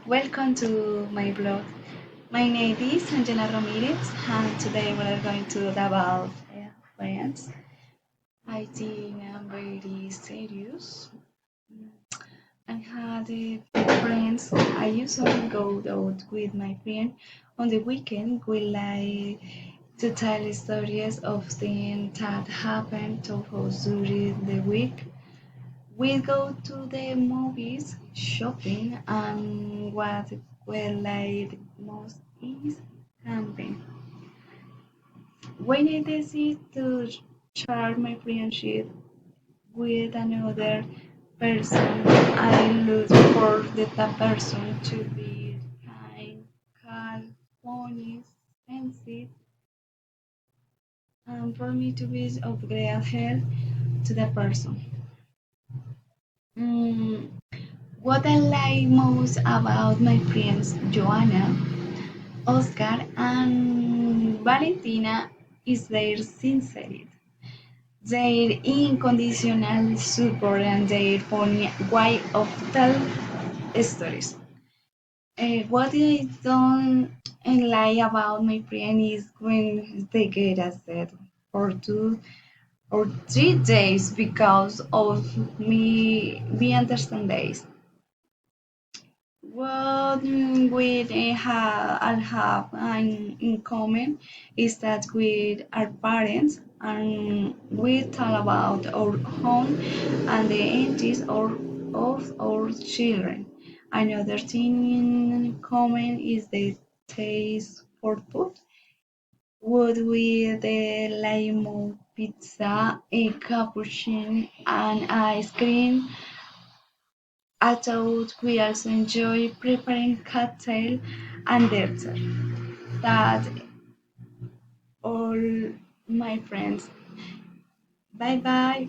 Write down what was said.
Welcome to my blog. My name is Angela Ramirez, and today we are going to talk about friends. I think I'm very serious. I had friends. I usually go out with my friend on the weekend. We like to tell stories of things that happened to us during the week. We go to the movies, shopping, and what we like most is camping. When I decide to share my friendship with another person, I look for that person to be kind, calm, funny, sensitive, and for me to be of great help to the person. Mm, what I like most about my friends Joanna, Oscar, and Valentina is their sincerity, their unconditional support, and their funny way of telling stories. What I don't like about my friend is when they get upset for 2 or 3 days because of me understand days. What all have in common is that we are parents and we talk about our home and the interests of our children. Another thing in common is the taste for food. Would with the limo pizza, a cappuccino, and ice cream. I thought we also enjoy preparing cocktail and dessert. That all my friends. Bye bye.